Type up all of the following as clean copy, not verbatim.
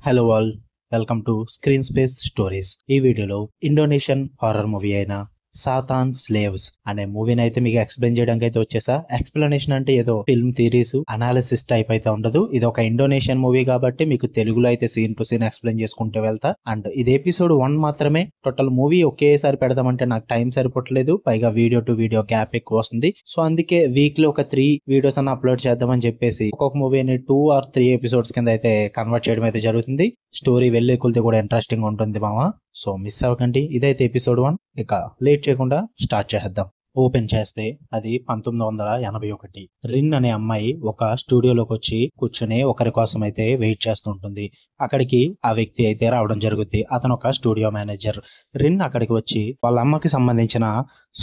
Hello all, welcome to screen space stories. ఈ వీడియోలో Indonesian horror movie అయిన Satan slaves అనే మూవీని అయితే మీకు ఎక్స్ప్లెయిన్ చేయడానికి అయితే వచ్చేసా. ఎక్స్ప్లెనేషన్ అంటే ఏదో ఫిల్మ్ థియరీస్ అనాలిసిస్ టైప్ అయితే ఉండదు. ఇది ఒక ఇండోనేషియన్ మూవీ కాబట్టి మీకు తెలుగులో అయితే సీన్ టు సీన్ ఎక్స్ప్లెయిన్ చేసుకుంటూ వెళ్తా. అండ్ ఇది ఎపిసోడ్ 1 మాత్రమే. టోటల్ మూవీ ఒకేసారి పెడదామంటే నాకు టైం సరిపోవట్లేదు, పైగా వీడియో టు వీడియో గ్యాప్ ఎక్కువ వస్తుంది. సో అందుకే వీక్లీ ఒక 3 వీడియోస్ అన్న అప్లోడ్ చేద్దామని చెప్పేసి ఒక్కొక్క మూవీని 2 or 3 ఎపిసోడ్స్ కింద అయితే కన్వర్ట్ చేయడం అయితే జరుగుతుంది. స్టోరీ వెళ్ళే కొలితే కూడా ఇంట్రెస్టింగ్ ఉంటుంది మామ. సో మిస్ అవ్వకండి. ఇదైతే ఎపిసోడ్ 1. ఇక లేట్ చేయకుండా స్టార్ట్ చేద్దాం. ఓపెన్ చేస్తే అది 1981. రిన్ అనే అమ్మాయి ఒక స్టూడియోలోకి వచ్చి కూర్చుని ఒకరి కోసం అయితే వెయిట్ చేస్తుంటుంది. అక్కడికి ఆ వ్యక్తి అయితే రావడం జరుగుతుంది. అతను ఒక స్టూడియో మేనేజర్. రిన్ అక్కడికి వచ్చి వాళ్ళ అమ్మకి సంబంధించిన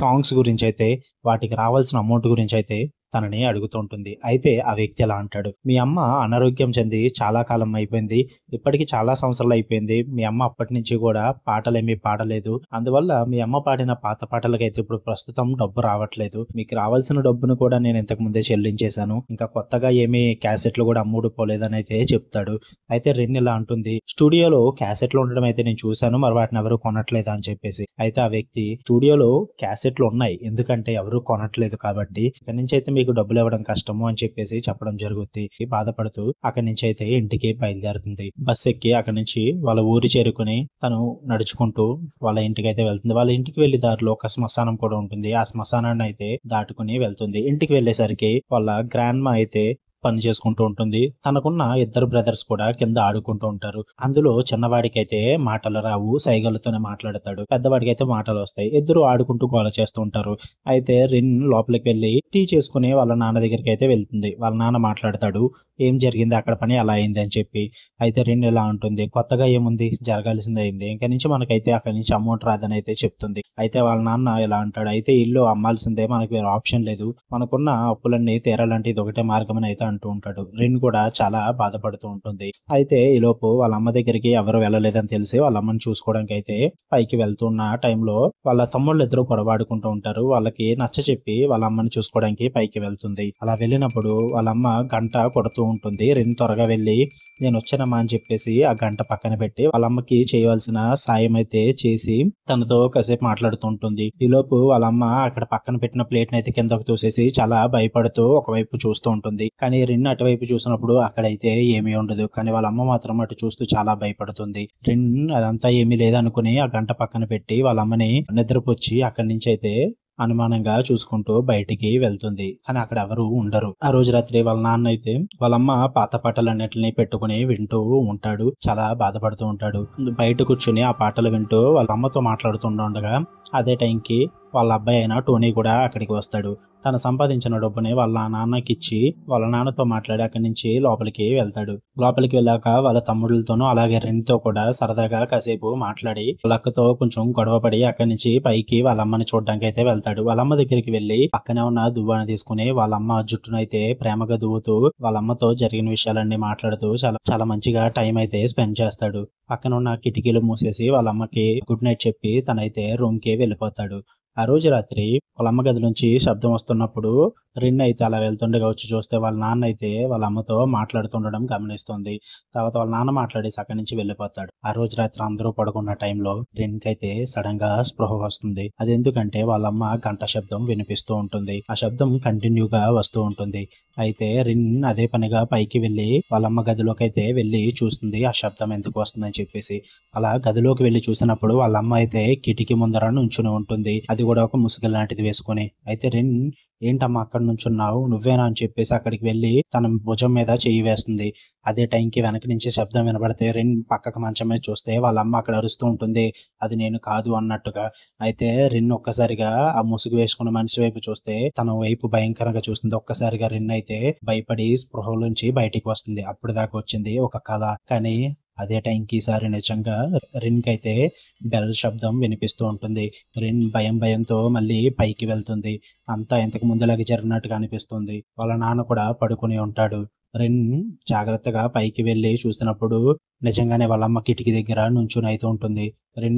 సాంగ్స్ గురించి అయితే, వాటికి రావాల్సిన అమౌంట్ గురించి అయితే తనని అడుగుతుంటుంది. అయితే ఆ వ్యక్తి ఎలా అంటాడు, మీ అమ్మ అనారోగ్యం చెంది చాలా కాలం అయిపోయింది, ఇప్పటికి చాలా సంవత్సరాలు అయిపోయింది. మీ అమ్మ అప్పటి నుంచి కూడా పాటలేమీ పాడలేదు. అందువల్ల మీ అమ్మ పాడిన పాత పాటలకైతే ఇప్పుడు ప్రస్తుతం డబ్బు రావట్లేదు. మీకు రావాల్సిన డబ్బును కూడా నేను ఇంతకు ముందే చెల్లించేశాను. ఇంకా కొత్తగా ఏమీ క్యాసెట్లు కూడా అమ్ముడుపోలేదని అయితే చెప్తాడు. అయితే రిన్ ఇలా అంటుంది, స్టూడియోలో క్యాసెట్లు ఉండడం అయితే నేను చూశాను, మరి వాటిని ఎవరు కొనట్లేదా అని చెప్పేసి. అయితే ఆ వ్యక్తి, స్టూడియోలో క్యాసెట్లు ఉన్నాయి, ఎందుకంటే ఎవరు కొనట్లేదు కాబట్టి ఇక్కడి నుంచి అయితే మీకు డబ్బులు ఇవ్వడం కష్టము అని చెప్పేసి చెప్పడం జరుగుతుంది. బాధపడుతూ అక్కడి నుంచి అయితే ఇంటికి బయలుదేరుతుంది. బస్ ఎక్కి అక్కడి నుంచి వాళ్ళ ఊరి చేరుకుని తను నడుచుకుంటూ వాళ్ళ ఇంటికి అయితే వెళ్తుంది. వాళ్ళ ఇంటికి వెళ్లి దారిలో ఒక శ్మశానం కూడా ఉంటుంది. ఆ శ్మశానాన్ని అయితే దాటుకుని వెళ్తుంది. ఇంటికి వెళ్లేసరికి వాళ్ళ గ్రాండ్ మా అయితే పని చేసుకుంటూ ఉంటుంది. తనకున్న 2 బ్రదర్స్ కూడా కింద ఆడుకుంటూ ఉంటారు. అందులో చిన్నవాడికి అయితే మాటలు రావు, సైగలతోనే మాట్లాడతాడు. పెద్దవాడికి అయితే మాటలు వస్తాయి. ఇద్దరు ఆడుకుంటూ గోల చేస్తూ ఉంటారు. అయితే రిన్ లోపలికి వెళ్లి టీ చేసుకుని వాళ్ళ నాన్న దగ్గరికి అయితే వెళ్తుంది. వాళ్ళ నాన్న మాట్లాడతాడు, ఏం జరిగింది అక్కడ, పని ఎలా అయింది అని చెప్పి. అయితే రిన్ ఇలా ఉంటుంది, కొత్తగా ఏముంది, జరగాల్సింది అయింది, ఇంకా నుంచి మనకైతే అక్కడి నుంచి అమౌంట్ రాదని అయితే చెప్తుంది. అయితే వాళ్ళ నాన్న ఇలా అంటాడు, అయితే ఇల్లు అమ్మాల్సిందే, మనకు వేరే ఆప్షన్ లేదు, మనకున్న అప్పులన్నీ తీరాలంటే ఇది ఒకటే మార్గం అని అయితే అంటూ ఉంటాడు. రిన్ కూడా చాలా బాధపడుతూ ఉంటుంది. అయితే ఈలోపు వాళ్ళ అమ్మ దగ్గరికి ఎవరు వెళ్ళలేదని తెలిసి వాళ్ళ అమ్మని చూసుకోవడానికి అయితే పైకి వెళ్తున్న టైంలో వాళ్ళ తమ్ముళ్ళు ఇద్దరు గొడవాడుకుంటూ ఉంటారు. వాళ్ళకి నచ్చ చెప్పి వాళ్ళ అమ్మని చూసుకోవడానికి పైకి వెళ్తుంది. అలా వెళ్ళినప్పుడు వాళ్ళ అమ్మ గంట కొడుతూ ఉంటుంది. రిన్ త్వరగా వెళ్ళి నేను వచ్చానమ్మా అని చెప్పేసి ఆ గంట పక్కన పెట్టి వాళ్ళ అమ్మకి చేయవలసిన సాయం అయితే చేసి తనతో కాసేపు మాట్లాడుతూ ఉంటుంది. ఈలోపు వాళ్ళ అమ్మ అక్కడ పక్కన పెట్టిన ప్లేట్ ని అయితే కిందకు తోసేసి చాలా భయపడుతూ ఒకవైపు చూస్తూ ఉంటుంది. కానీ రిన్ అటువైపు చూసినప్పుడు అక్కడైతే ఏమీ ఉండదు. కానీ వాళ్ళ అమ్మ మాత్రం అటు చూస్తూ చాలా భయపడుతుంది. రిన్ అదంతా ఏమీ లేదనుకుని ఆ గంట పక్కన పెట్టి వాళ్ళ అమ్మని నిద్రపుచ్చి అక్కడి నుంచి అయితే అనుమానంగా చూసుకుంటూ బయటికి వెళ్తుంది. కానీ అక్కడ ఎవరు ఉండరు. ఆ రోజు రాత్రి వాళ్ళ నాన్న అయితే వాళ్ళమ్మ పాత పాటలన్నిటిని పెట్టుకుని వింటూ ఉంటాడు. చాలా బాధపడుతూ ఉంటాడు. బయట కూర్చుని ఆ పాటలు వింటూ వాళ్ళ అమ్మతో మాట్లాడుతుండగా అదే టైంకి వాళ్ళ అబ్బాయి అయిన టోనీ కూడా అక్కడికి వస్తాడు. తను సంపాదించిన డబ్బుని వాళ్ళ నాన్నకి ఇచ్చి వాళ్ళ నాన్నతో మాట్లాడి అక్కడి నుంచి లోపలికి వెళ్తాడు. లోపలికి వెళ్ళాక వాళ్ళ తమ్ముళ్ళతోనూ అలాగే రెండుతో కూడా సరదాగా కాసేపు మాట్లాడి వాళ్ళ అక్కతో కొంచెం గొడవపడి అక్కడి నుంచి పైకి వాళ్ళ అమ్మని చూడడానికి అయితే వెళ్తాడు. వాళ్ళ అమ్మ దగ్గరికి వెళ్లి పక్కనే ఉన్న దువ్వాన్ని తీసుకుని వాళ్ళ అమ్మ జుట్టును అయితే ప్రేమగా దువ్వుతూ వాళ్ళ అమ్మతో జరిగిన విషయాలన్నీ మాట్లాడుతూ చాలా చాలా మంచిగా టైం అయితే స్పెండ్ చేస్తాడు. పక్కన ఉన్న కిటికీలు మూసేసి వాళ్ళ అమ్మకి గుడ్ నైట్ చెప్పి తనైతే రూమ్ కి వెళ్ళిపోతాడు. ఆ రోజు రాత్రి వాళ్ళ అమ్మ గది నుంచి శబ్దం వస్తున్నప్పుడు రిన్ అయితే అలా వెళ్తుండగా వచ్చి చూస్తే వాళ్ళ నాన్న అయితే వాళ్ళ అమ్మతో మాట్లాడుతుండడం గమనిస్తుంది. తర్వాత వాళ్ళ నాన్న మాట్లాడేసి అక్కడి నుంచి వెళ్ళిపోతాడు. ఆ రోజు రాత్రి అందరూ పడుకున్న టైంలో రిన్ కి అయితే సడన్ గా స్పృహ వస్తుంది. అది ఎందుకంటే వాళ్ళ అమ్మ గంట శబ్దం వినిపిస్తూ ఉంటుంది. ఆ శబ్దం కంటిన్యూగా వస్తూ ఉంటుంది. అయితే రిన్ అదే పనిగా పైకి వెళ్లి వాళ్ళమ్మ గదిలోకి అయితే వెళ్లి చూస్తుంది ఆ శబ్దం ఎందుకు వస్తుందని చెప్పేసి. అలా గదిలోకి వెళ్లి చూసినప్పుడు వాళ్ళ అమ్మ అయితే కిటికీ ముందర నుంచుని ఉంటుంది. అది కూడా ఒక ముసుగు లాంటిది వేసుకుని. అయితే రిన్, ఏంటమ్మా అక్కడ నుంచున్నావు, నువ్వేనా అని చెప్పేసి అక్కడికి వెళ్లి తన భుజం మీద చెయ్యి వేస్తుంది. అదే టైంకి వెనక నుంచి శబ్దం వినబడితే రిన్ పక్కకు మంచం మీద చూస్తే వాళ్ళ అమ్మ అక్కడ అరుస్తూ ఉంటుంది, అది నేను కాదు అన్నట్టుగా. అయితే రిన్ ఒక్కసారిగా ఆ ముసుగు వేసుకున్న మనిషి వైపు చూస్తే తన వైపు భయంకరంగా చూస్తుంది. ఒక్కసారిగా రిన్ అయితే భయపడి స్పృహలోంచి బయటికి వస్తుంది. అప్పుడు దాకా వచ్చింది ఒక కళ. కానీ అదే టైంకి ఈసారి నిజంగా రిన్ కి అయితే బెల్ శబ్దం వినిపిస్తూ ఉంటుంది. రిన్ భయంతో మళ్ళీ పైకి వెళ్తుంది. అంతా ఇంతకు ముందులాగా జరిగినట్టుగా అనిపిస్తుంది. వాళ్ళ నాన్న కూడా పడుకుని ఉంటాడు. రిన్ జాగ్రత్తగా పైకి వెళ్లి చూసినప్పుడు నిజంగానే వాళ్ళ అమ్మ కిటికీ దగ్గర నుంచొని అయితే ఉంటుంది.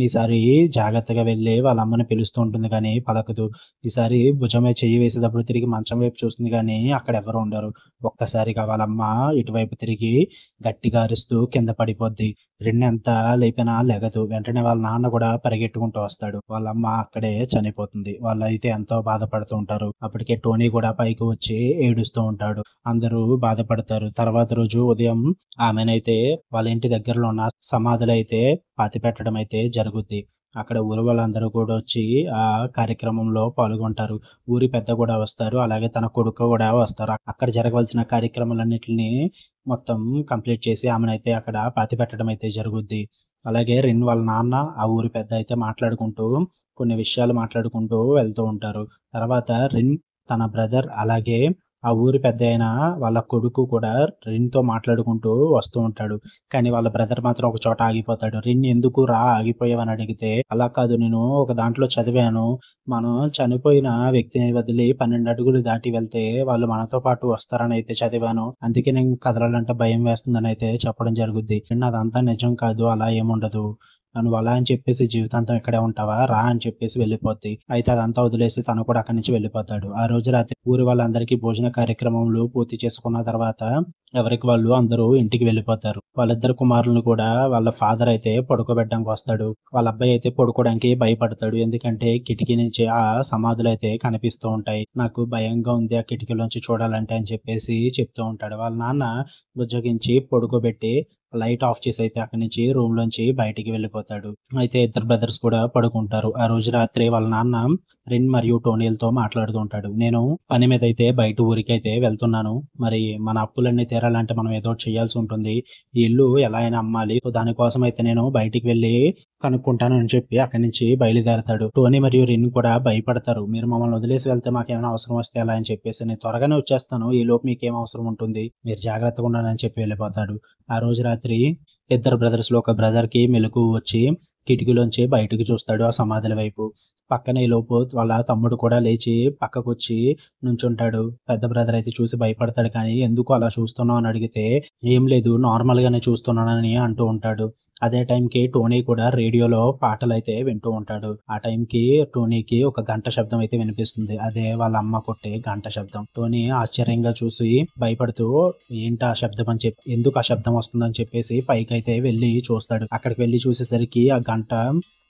ఈసారి జాగ్రత్తగా వెళ్ళి వాళ్ళ అమ్మని పిలుస్తూ ఉంటుంది కానీ పలకదు. ఈసారి భుజం మీద చెయ్యి వేసేటప్పుడు తిరిగి మంచం వైపు చూస్తుంది కానీ అక్కడ ఎవరు ఉండరు. ఒక్కసారిగా వాళ్ళమ్మ ఇటువైపు తిరిగి గట్టిగా అరుస్తూ కింద పడిపోద్ది. ఎంత లేపినా లెగదు. వెంటనే వాళ్ళ నాన్న కూడా పరిగెట్టుకుంటూ వస్తాడు. వాళ్ళమ్మ అక్కడే చనిపోతుంది. వాళ్ళైతే ఎంతో బాధపడుతూ ఉంటారు. అప్పటికే టోనీ కూడా పైకి వచ్చి ఏడుస్తూ ఉంటాడు. అందరూ బాధపడతారు. తర్వాత రోజు ఉదయం ఆమెనైతే వాళ్ళ ఇంటి దగ్గరలో ఉన్న సమాధిలో అయితే పాతిపెట్టడం అయితే జరుగుద్ది. అక్కడ ఊరు వాళ్ళందరూ కూడా వచ్చి ఆ కార్యక్రమంలో పాల్గొంటారు. ఊరి పెద్ద కూడా వస్తారు. అలాగే తన కొడుకు కూడా వస్తారు. అక్కడ జరగవలసిన కార్యక్రమాలన్నిటిని మొత్తం కంప్లీట్ చేసి ఆమెనైతే అక్కడ పాతిపెట్టడం అయితే జరుగుద్ది. అలాగే రిన్ వాళ్ళ నాన్న ఆ ఊరి పెద్ద అయితే మాట్లాడుకుంటూ కొన్ని విషయాలు మాట్లాడుకుంటూ వెళ్తూ ఉంటారు. తర్వాత రిన్ తన బ్రదర్ అలాగే ఆ ఊరి పెద్దయిన వాళ్ళ కొడుకు కూడా రిన్‌తో మాట్లాడుకుంటూ వస్తూ ఉంటాడు. కానీ వాళ్ళ బ్రదర్ మాత్రం ఒక చోట ఆగిపోతాడు. "రిన్ ఎందుకురా ఆగిపోయావని" అడిగితే, "అలా కాదు నేను ఒక దాంట్లో చదివాను. మనం చనిపోయిన వ్యక్తిని వదిలి 12 అడుగులు దాటి వెళ్తే వాళ్ళు మనతో పాటు వస్తారని అయితే చదివాను. అందుకే నేను కదలాలంటే భయం వేస్తుందని" అయితే చెప్పడం జరుగుద్ది. "రిన్ అదంతా నిజం కాదు. అలా ఏముండదు. నువ్వు అలా అని చెప్పేసి జీవితాంతం ఇక్కడే ఉంటావా? రా" అని చెప్పేసి వెళ్ళిపోద్ది. అయితే అదంతా వదిలేసి తను కూడా అక్కడి నుంచి వెళ్ళిపోతాడు. ఆ రోజు రాత్రి ఊరి వాళ్ళందరికీ భోజన కార్యక్రమములు పూర్తి చేసుకున్న తర్వాత ఎవరికి వాళ్ళు అందరూ ఇంటికి వెళ్ళిపోతారు. వాళ్ళిద్దరు కుమారులను కూడా వాళ్ళ ఫాదర్ అయితే పడుకోబెట్టడానికి వస్తాడు. వాళ్ళ అబ్బాయి అయితే పడుకోవడానికి భయపడతాడు. ఎందుకంటే కిటికీ నుంచి ఆ సమాధులైతే కనిపిస్తూ ఉంటాయి. "నాకు భయంగా ఉంది ఆ కిటికీలోంచి చూడాలంటే" అని చెప్పేసి చెప్తూ ఉంటాడు. వాళ్ళ నాన్న బుజ్జగించి పడుకోబెట్టి లైట్ ఆఫ్ చేసి అయితే అక్కడి నుంచి రూమ్ లోంచి బయటికి వెళ్ళిపోతాడు. అయితే ఇద్దరు బ్రదర్స్ కూడా పడుకుంటారు. ఆ రోజు రాత్రి వాళ్ళ నాన్న రిన్ మరియు టోనీలతో మాట్లాడుతూ ఉంటాడు. "నేను పని మీద అయితే బయట ఊరికైతే వెళ్తున్నాను. మరి మన అప్పులన్నీ తీరాలంటే మనం ఏదో ఒకటి చేయాల్సి ఉంటుంది. ఈ ఇల్లు ఎలా అయినా అమ్మాలి. సో దానికోసం అయితే నేను బయటికి వెళ్ళి కనుక్కుంటాను" అని చెప్పి అక్కడి నుంచి బయలుదేరతాడు. టోనీ మరియు రిన్ కూడా భయపడతారు. "మీరు మమ్మల్ని వదిలేసి వెళ్తే మాకేమైనా అవసరం వస్తే ఎలా" అని చెప్పేసి, "నేను త్వరగానే వచ్చేస్తాను. ఈలోపు మీకేం అవసరం ఉంటుంది. మీరు జాగ్రత్తగా ఉండండి" అని చెప్పి వెళ్ళిపోతాడు. ఆ రోజు రాత్రి ఇద్దరు బ్రదర్స్‌లో ఒక బ్రదర్‌కి మెలకువ వచ్చి కిటికీలోంచి బయటకు చూస్తాడు ఆ సమాధుల వైపు. పక్కనే ఈలోపు వాళ్ళ తమ్ముడు కూడా లేచి పక్కకొచ్చి నుంచుంటాడు. పెద్ద బ్రదర్ అయితే చూసి భయపడతాడు కానీ, "ఎందుకు అలా చూస్తున్నావు" అని అడిగితే, "ఏం లేదు నార్మల్‌గానే చూస్తున్నానని" అంటూ ఉంటాడు. అదే టైంకి టోనీ కూడా రేడియోలో పాటలైతే వింటూ ఉంటాడు. ఆ టైంకి టోనీకి ఒక గంట శబ్దం అయితే వినిపిస్తుంది. అదే వాళ్ళ అమ్మ కొట్టే గంట శబ్దం. టోనీ ఆశ్చర్యంగా చూసి భయపడుతూ ఏంటి ఆ శబ్దం అని చెప్పి ఎందుకు ఆ శబ్దం వస్తుందని చెప్పేసి పైకైతే వెళ్ళి చూస్తాడు. అక్కడికి వెళ్ళి చూసేసరికి ఆ గంట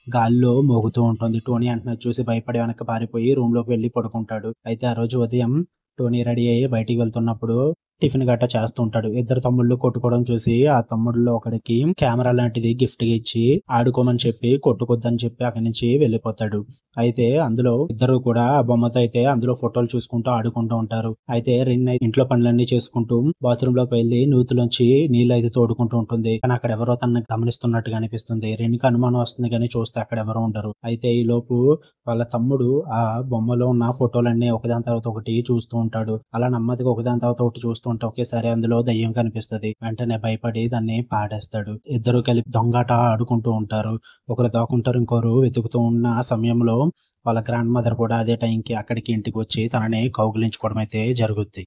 గాలిలో మోగుతూ ఉంటుంది. టోనీ వెంటనే చూసి భయపడి వెనక్కి పారిపోయి రూమ్‌లోకి వెళ్లి పడుకుంటాడు. అయితే ఆ రోజు ఉదయం టోనీ రెడీ అయ్యి బయటికి వెళ్తున్నప్పుడు టిఫిన్ గట్టా చేస్తూ ఉంటాడు. ఇద్దరు తమ్ముళ్ళు కొట్టుకోవడం చూసి ఆ తమ్ముడిలో ఒకడికి కెమెరా లాంటిది గిఫ్ట్‌గా ఇచ్చి ఆడుకోమని చెప్పి కొట్టుకొద్దని చెప్పి అక్కడి నుంచి వెళ్ళిపోతాడు. అయితే అందులో ఇద్దరు కూడా ఆ బొమ్మతో అయితే అందులో ఫోటోలు చూసుకుంటూ ఆడుకుంటూ ఉంటారు. అయితే రిన్ ఇంట్లో పనులన్నీ చేసుకుంటూ బాత్రూంలోకి వెళ్లి నూతిలోంచి నీళ్ళైతే తోడుకుంటూ ఉంటుంది. కానీ అక్కడ ఎవరో తనని గమనిస్తున్నట్టుగా అనిపిస్తుంది. రిన్‌కి అనుమానం వస్తుంది కానీ చూస్తే అక్కడ ఎవరు ఉండరు. అయితే ఈలోపు వాళ్ళ తమ్ముడు ఆ బొమ్మలో ఉన్న ఫోటోలన్నీ ఒకదాని తర్వాత ఒకటి చూస్తూ ఉంటాడు. అలా నెమ్మదిగా ఒకదాని తర్వాత ఒకటి చూస్తూ ఉంటే ఒకేసారి అందులో దెయ్యం కనిపిస్తది. వెంటనే భయపడి దాన్ని పాడేస్తాడు. ఇద్దరు కలిపి దొంగాట ఆడుకుంటూ ఉంటారు. ఒకరు దాక్కుంటారు. ఇంకొకరు వెతుకుతూ ఉన్న సమయంలో వాళ్ళ గ్రాండ్ మదర్ కూడా అదే టైంకి అక్కడికి ఇంటికి వచ్చి తనని కౌగిలించుకోవడం అయితే జరుగుద్ది.